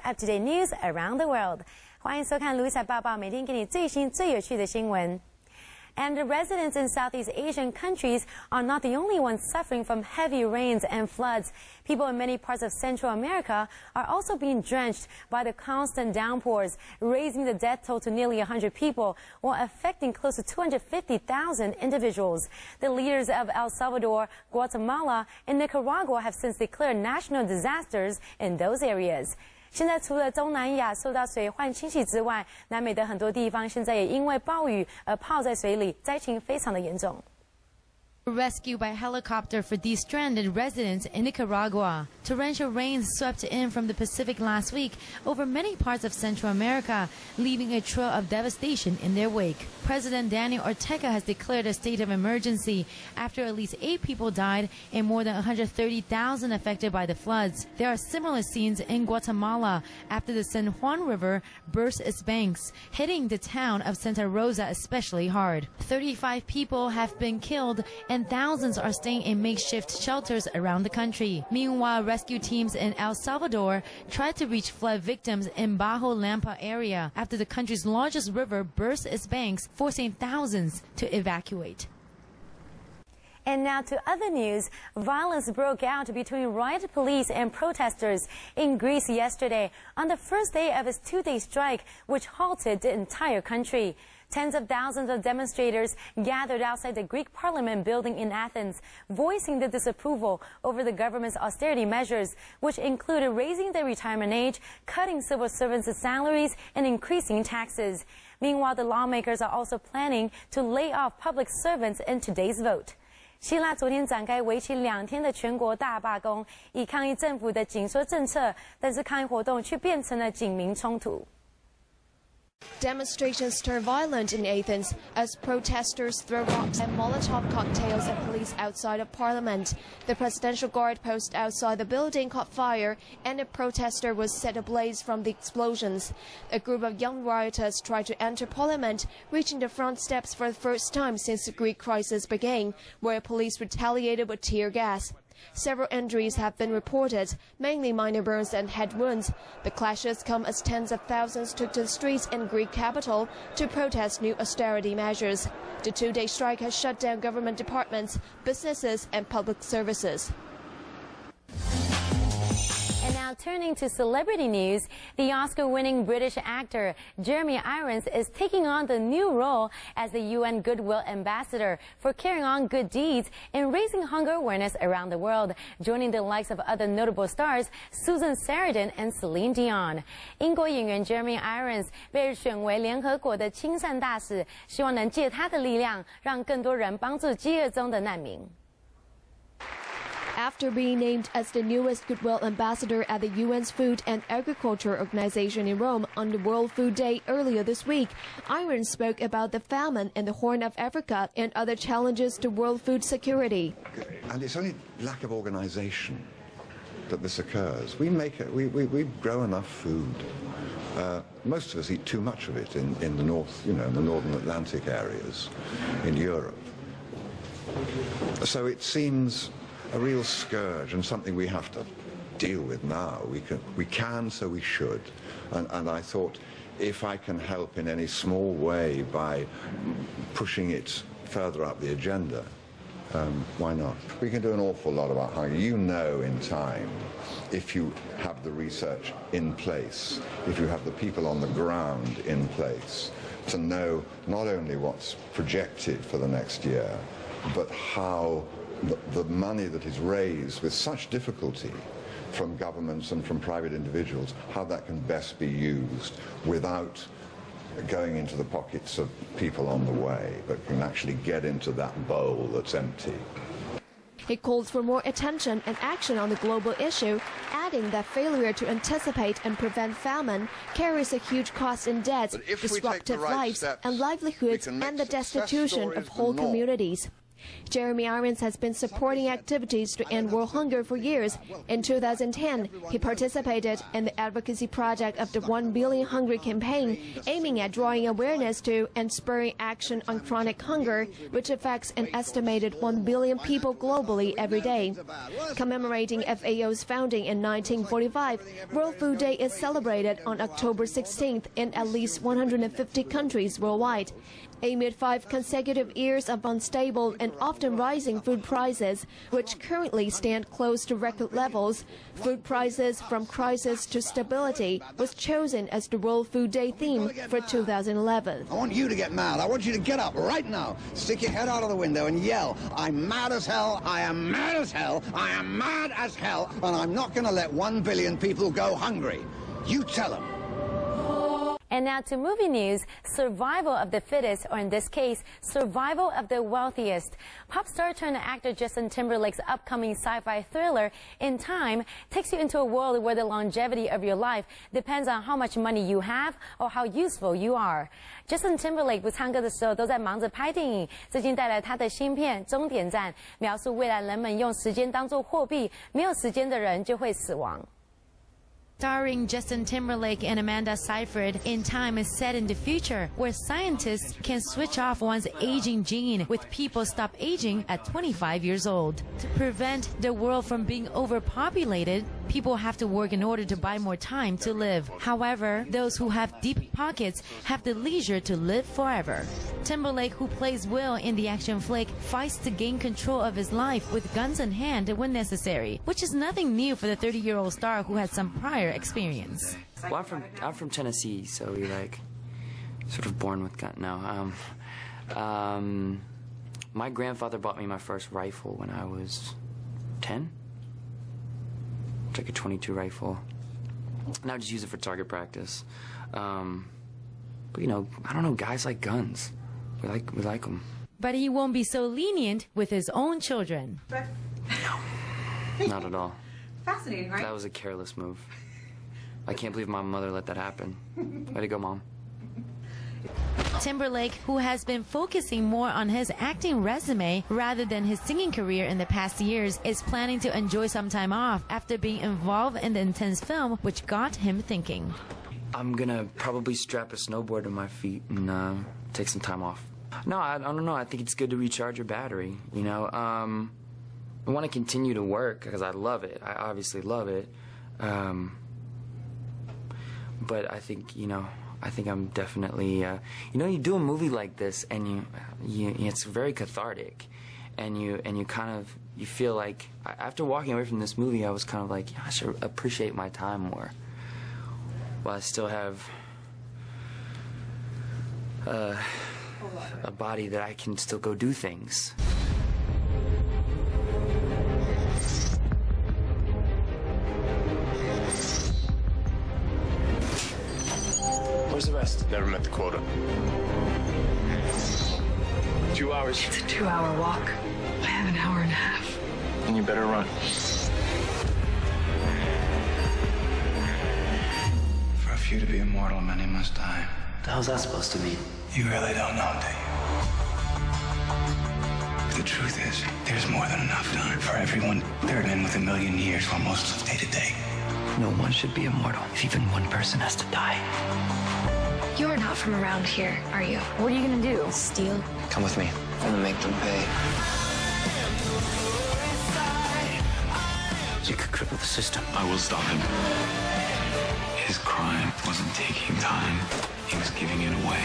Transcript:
up-to-date news around the world. 欢迎收看 Louisa 报报，每天给你最新最有趣的新闻。And the residents in Southeast Asian countries are not the only ones suffering from heavy rains and floods. People in many parts of Central America are also being drenched by the constant downpours, raising the death toll to nearly 100 people, while affecting close to 250,000 individuals. The leaders of El Salvador, Guatemala, and Nicaragua have since declared national disasters in those areas. 现在除了东南亚受到水患侵袭之外，南美的很多地方现在也因为暴雨而泡在水里，灾情非常的严重。Rescue by helicopter for these stranded residents in Nicaragua. Torrential rains swept in from the Pacific last week over many parts of Central America, leaving a trail of devastation in their wake. President Daniel Ortega has declared a state of emergency after at least 8 people died and more than 130,000 affected by the floods. There are similar scenes in Guatemala after the San Juan River burst its banks, hitting the town of Santa Rosa especially hard. 35 people have been killed and thousands are staying in makeshift shelters around the country. Meanwhile, rescue teams in El Salvador tried to reach flood victims in Bajo Lampa area after the country's largest river burst its banks, forcing thousands to evacuate. And now to other news. Violence broke out between riot police and protesters in Greece yesterday on the first day of its 2-day strike, which halted the entire country. Tens of thousands of demonstrators gathered outside the Greek parliament building in Athens, voicing their disapproval over the government's austerity measures, which included raising the retirement age, cutting civil servants' salaries, and increasing taxes. Meanwhile, the lawmakers are also planning to lay off public servants in today's vote. 希腊昨天展开为期2天的全国大罢工，以抗议政府的紧缩政策，但是抗议活动却变成了警民冲突。 Demonstrations turned violent in Athens as protesters threw rocks and Molotov cocktails at police outside of Parliament. The Presidential Guard post outside the building caught fire and a protester was set ablaze from the explosions. A group of young rioters tried to enter Parliament, reaching the front steps for the first time since the Greek crisis began, where police retaliated with tear gas. Several injuries have been reported, mainly minor burns and head wounds. The clashes come as tens of thousands took to the streets in Greek capital to protest new austerity measures. The 2-day strike has shut down government departments, businesses and public services. And now turning to celebrity news, the Oscar-winning British actor Jeremy Irons is taking on the new role as the UN Goodwill Ambassador for carrying on good deeds and raising hunger awareness around the world, joining the likes of other notable stars Susan Sarandon and Celine Dion. 英国演员 Jeremy Irons 被选为联合国的亲善大使，希望能借他的力量，让更多人帮助饥饿中的难民。 After being named as the newest Goodwill Ambassador at the UN's Food and Agriculture Organization in Rome on the World Food Day earlier this week, Irons spoke about the famine in the Horn of Africa and other challenges to world food security. And it's only lack of organization that this occurs. We grow enough food. Most of us eat too much of it in the north, in the northern Atlantic areas, in Europe. So it seems a real scourge and something we have to deal with now. We can, so we should. And I thought, if I can help in any small way by pushing it further up the agenda, why not? We can do an awful lot about hunger. You know in time, if you have the research in place, if you have the people on the ground in place, to know not only what's projected for the next year, but how the money that is raised with such difficulty from governments and from private individuals, how that can best be used without going into the pockets of people on the way, but can actually get into that bowl that's empty. He calls for more attention and action on the global issue, adding that failure to anticipate and prevent famine carries a huge cost in debt, disruptive lives and livelihoods, and the destitution of whole communities. Jeremy Irons has been supporting activities to end world hunger for years. In 2010, he participated in the advocacy project of the 1 Billion Hungry campaign, aiming at drawing awareness to and spurring action on chronic hunger, which affects an estimated 1 billion people globally every day. Commemorating FAO's founding in 1945, World Food Day is celebrated on October 16th in at least 150 countries worldwide. Amid 5 consecutive years of unstable and often rising food prices, which currently stand close to record levels, Food Prices from Crisis to Stability was chosen as the World Food Day theme for 2011. I want you to get mad. I want you to get up right now, stick your head out of the window and yell, "I'm mad as hell, I am mad as hell, I am mad as hell, and I'm not going to let 1 billion people go hungry." You tell them. And now to movie news, survival of the fittest, or in this case, survival of the wealthiest. Pop star turned actor Justin Timberlake's upcoming sci-fi thriller, In Time, takes you into a world where the longevity of your life depends on how much money you have or how useful you are. Justin Timberlake 不唱歌的时候都在忙着拍电影，最近带来他的新片《终点站》，描述未来人们用时间当作货币，没有时间的人就会死亡。Starring Justin Timberlake and Amanda Seyfried, In Time is set in the future, where scientists can switch off one's aging gene with people stop aging at 25 years old. To prevent the world from being overpopulated, people have to work in order to buy more time to live. However, those who have deep pockets have the leisure to live forever. Timberlake, who plays Will in the action flick, fights to gain control of his life with guns in hand when necessary, which is nothing new for the 30-year-old star who had some prior experience. Well, I'm from Tennessee, so we like sort of born with gun. No, my grandfather bought me my first rifle when I was 10. It's like a .22 rifle, and I would just use it for target practice. But you know, I don't know, guys like guns. We like them. But he won't be so lenient with his own children. No, not at all. Fascinating, right? That was a careless move. I can't believe my mother let that happen. Way to go, Mom. Timberlake, who has been focusing more on his acting resume rather than his singing career in the past years, is planning to enjoy some time off after being involved in the intense film, which got him thinking. I'm gonna probably strap a snowboard to my feet and take some time off. No, I don't know. I think it's good to recharge your battery, you know. I want to continue to work because I love it. I obviously love it. But I think, you know, I'm definitely, you know, you do a movie like this and it's very cathartic, and you kind of, you feel like, after walking away from this movie, I was kind of like, yeah, I should appreciate my time more, while I still have a body that I can still go do things. Where's the rest? Never met the quota. 2 hours. It's a 2-hour walk. I have an hour and a half. And you better run. For a few to be immortal, many must die. What the hell's that supposed to mean? You really don't know, do you? The truth is, there's more than enough time for everyone. There are men with 1 million years while most live day to day. No one should be immortal if even one person has to die. You're not from around here, are you? What are you gonna do? Steal? Come with me. I'm gonna make them pay. You could cripple the system. I will stop him. His crime wasn't taking time. He was giving it away.